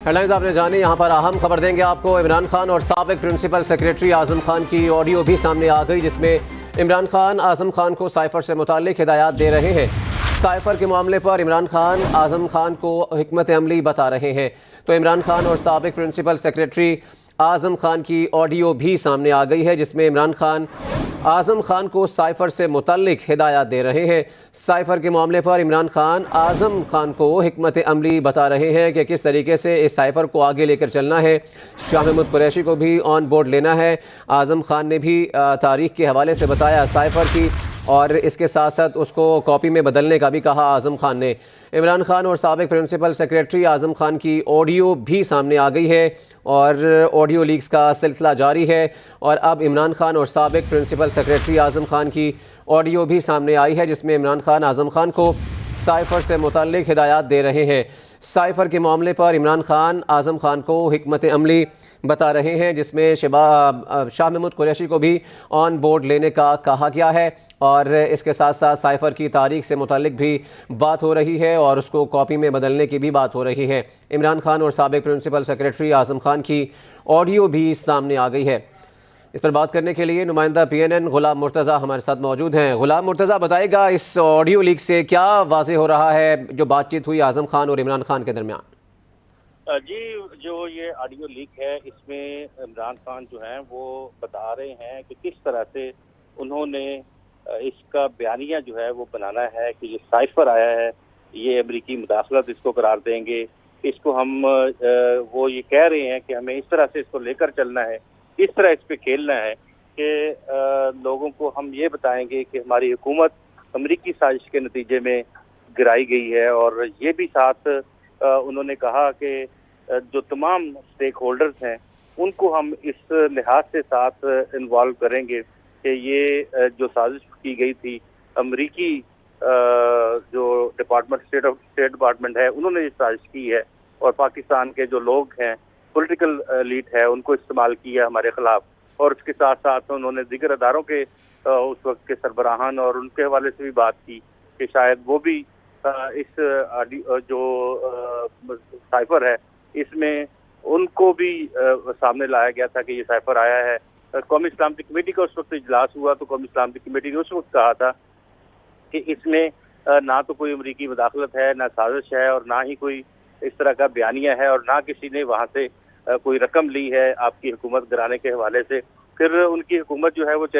Headlines आपने जानी। यहाँ पर अहम खबर देंगे आपको। इमरान खान और साबिक प्रिंसिपल सेक्रेटरी आजम खान की ऑडियो भी सामने आ गई, जिसमें इमरान खान आजम खान को साइफर से मुताल्लिक हिदायत दे रहे हैं। साइफर के मामले पर इमरान खान आजम खान को हिकमत अमली बता रहे हैं। तो इमरान खान और साबिक प्रिंसिपल सेक्रेटरी आजम खान की ऑडियो भी सामने आ गई है, जिसमें इमरान खान आजम खान को साइफर से मुतल्लिक हिदायत दे रहे हैं। साइफर के मामले पर इमरान खान आजम खान को हिकमत अमली बता रहे हैं कि किस तरीके से इस साइफर को आगे लेकर चलना है। शाह महमूद कुरैशी को भी ऑन बोर्ड लेना है। आजम खान ने भी तारीख के हवाले से बताया साइफर की, और इसके साथ साथ उसको कॉपी में बदलने का भी कहा आजम खान ने। इमरान खान और साबिक प्रिंसिपल सेक्रेटरी आजम खान की ऑडियो भी सामने आ गई है, और ऑडियो लीक्स का सिलसिला जारी है। और अब इमरान खान और साबिक प्रिंसिपल सेक्रेटरी आजम खान की ऑडियो भी सामने आई है, जिसमें इमरान खान आजम खान को साइफर से मुताल्लिक हिदायत दे रहे हैं। साइफर के मामले पर इमरान खान आजम खान को हिकमत अमली बता रहे हैं, जिसमें शाह महमूद कुरैशी को भी ऑन बोर्ड लेने का कहा गया है। और इसके साथ साथ साइफर की तारीख से मुताल्लिक भी बात हो रही है, और उसको कॉपी में बदलने की भी बात हो रही है। इमरान खान और साबिक प्रिंसिपल सेक्रेटरी आजम खान की ऑडियो भी सामने आ गई है। इस पर बात करने के लिए नुमाइंदा PNN गुलाम मुर्तज़ा हमारे साथ मौजूद हैं। गुलाम मुर्तज़ा, बताइएगा इस ऑडियो लीक से क्या वाज़े हो रहा है जो बातचीत हुई आजम खान और इमरान खान के दरमियान? जी, जो ये ऑडियो लीक है, इसमें इमरान खान जो हैं वो बता रहे हैं कि किस तरह से उन्होंने इसका बयानिया जो है वो बनाना है कि ये साइफर आया है, ये अमरीकी मुदाखलत इसको करार देंगे। इसको हम वो ये कह रहे हैं कि हमें इस तरह से इसको लेकर चलना है, इस तरह इस पे खेलना है कि लोगों को हम ये बताएंगे कि हमारी हुकूमत अमरीकी साजिश के नतीजे में गिराई गई है। और ये भी साथ उन्होंने कहा कि जो तमाम स्टेक होल्डर्स हैं उनको हम इस लिहाज से साथ इन्वॉल्व करेंगे कि ये जो साजिश की गई थी, अमरीकी जो स्टेट डिपार्टमेंट है उन्होंने ये साजिश की है, और पाकिस्तान के जो लोग हैं, पॉलिटिकल लीड है, उनको इस्तेमाल किया हमारे खिलाफ। और उसके साथ साथ उन्होंने दीगर अदारों के उस वक्त के सरबराहान और उनके हवाले से भी बात की कि शायद वो भी इस जो साइफर है इसमें उनको भी सामने लाया गया था कि ये साइफर आया है। कौमी इस्लामी कमेटी का उस वक्त इजलास हुआ तो कौमी इस्लामी कमेटी ने उस वक्त कहा था कि इसमें ना तो कोई अमरीकी मुदाखलत है, ना साजिश है, और ना ही कोई इस तरह का बयानिया है, और ना किसी ने वहाँ से कोई रकम ली है आपकी हुकूमत गिराने के हवाले से। फिर उनकी हुकूमत जो है वो चली